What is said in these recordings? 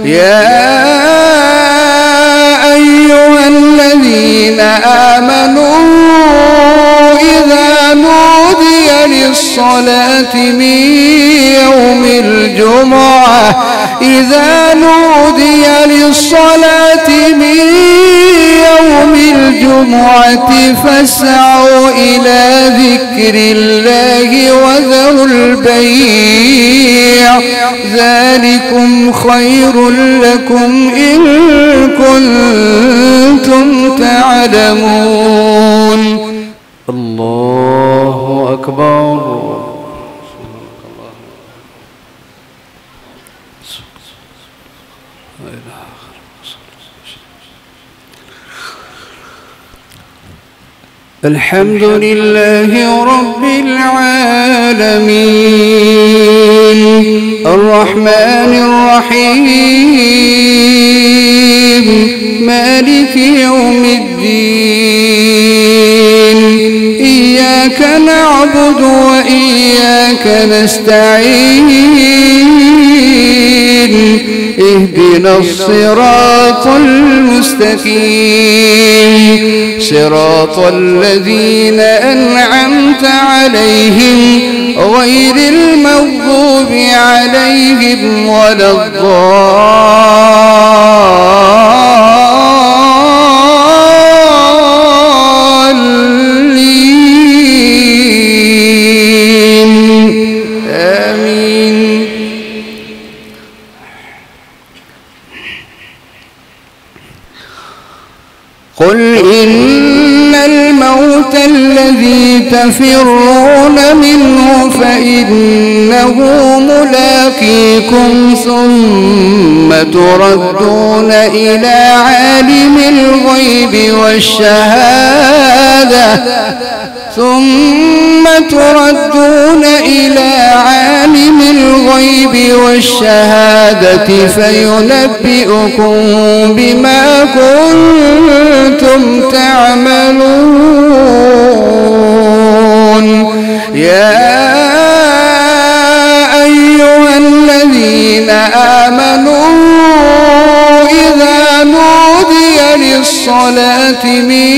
يا أيها الذين آمنوا إذا نودي للصلاة من يوم الجمعة فاسعوا إلى ذكر الله وذروا البيع ذلكم خير لكم إن كنتم تعلمون. الله أكبر. الحمد لله رب العالمين الرحمن الرحيم مالك يوم الدين إياك نعبد وإياك نستعين اهدنا الصراط المستقيم صراط الذين أنعمت عليهم غير المغضوب عليهم ولا الضالين آمين. قل إن الموت الذي تفرون منه فإنه ملاقيكم ثم تردون إلى عالم الغيب والشهادة فينبئكم بما كنتم تعملون. يا أيها الذين آمنوا إذا نودي للصلاة من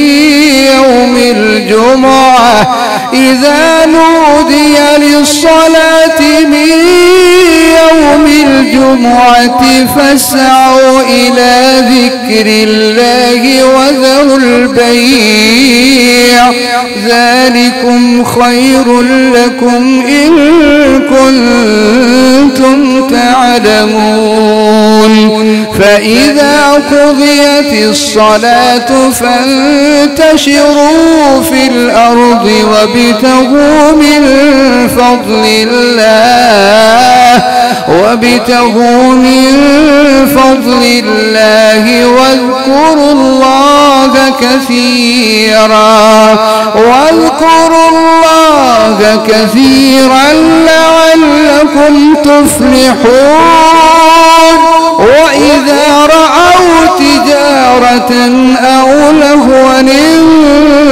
يوم الجمعة فاسعوا إلى ذكر الله وذروا البيع ذلكم خير لكم إن كنتم تعلمون. فإذا قضيت الصلاة فانتشروا في الأرض وابتغوا من فضل الله واذكروا الله كثيرا لعلكم تفلحون. وإذا رأوا تجارة أو لهوا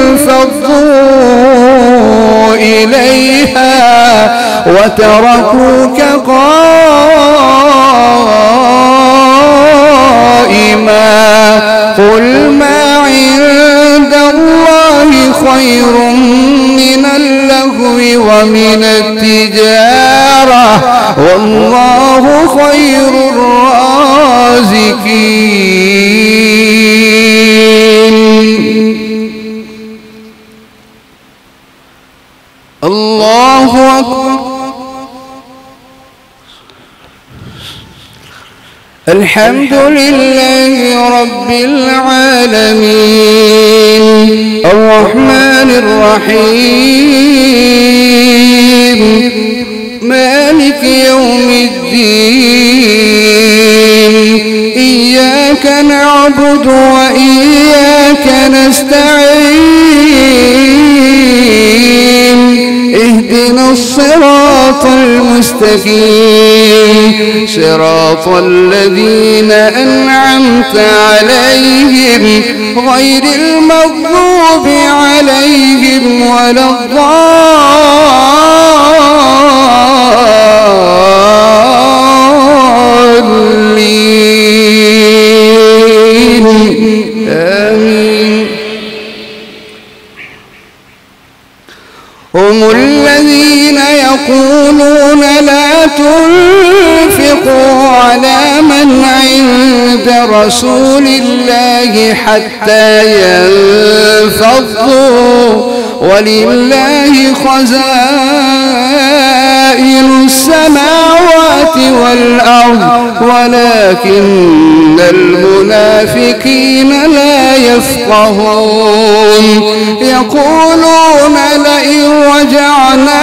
انفضوا إليها وتركوك قائما. قل ما عند الله خير من اللهو ومن التجارة والله خير الرازقين. الله أكبر. الحمد لله رب العالمين الرحمن الرحيم مالك يوم الدين إياك نعبد وإياك نستعين اهدنا الصراط المستقيم صراط الذين أنعمت عليهم غير المغضوب عليهم ولا الضالين هم الذين يقولون لا تنفقوا على من عند رسول الله حتى ينفضوا ولله خزائن السماوات والأرض ولكن المنافقين لا يفقهون يقولون لئن رجعنا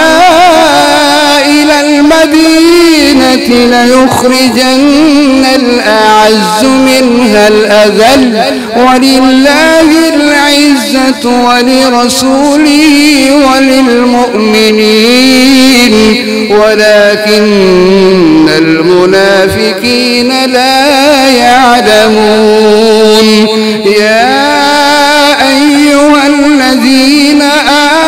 إلى المدينة ليخرجن الأعز منها الأذل ولله العزة ولرسوله وللمؤمنين ولكن المنافقين لا يعلمون يا أيها الذين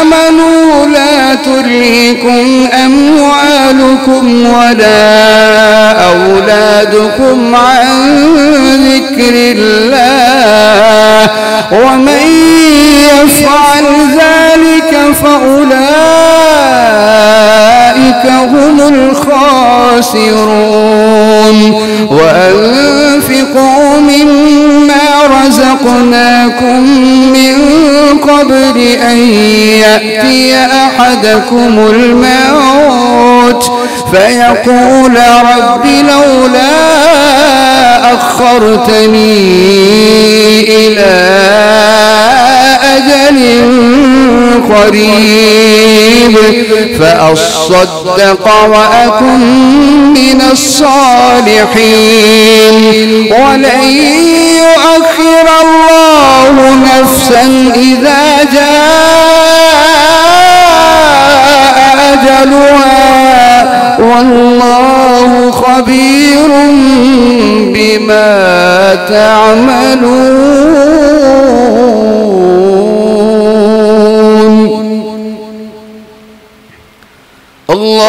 آمنوا لا تلهكم أموالكم ولا أولادكم عن ذكر الله ومن يفعل ذلك فأولئك هم الخاسرون وأنفقوا مما رزقناكم من قبل أن يأتي أحدكم الموت فيقول رب لولا أخرتني إلى أجل قريب فأصدق وأكن من الصالحين ولن يؤخر الله نفسا إذا جاء أجلها والله خبير بما تعملون الله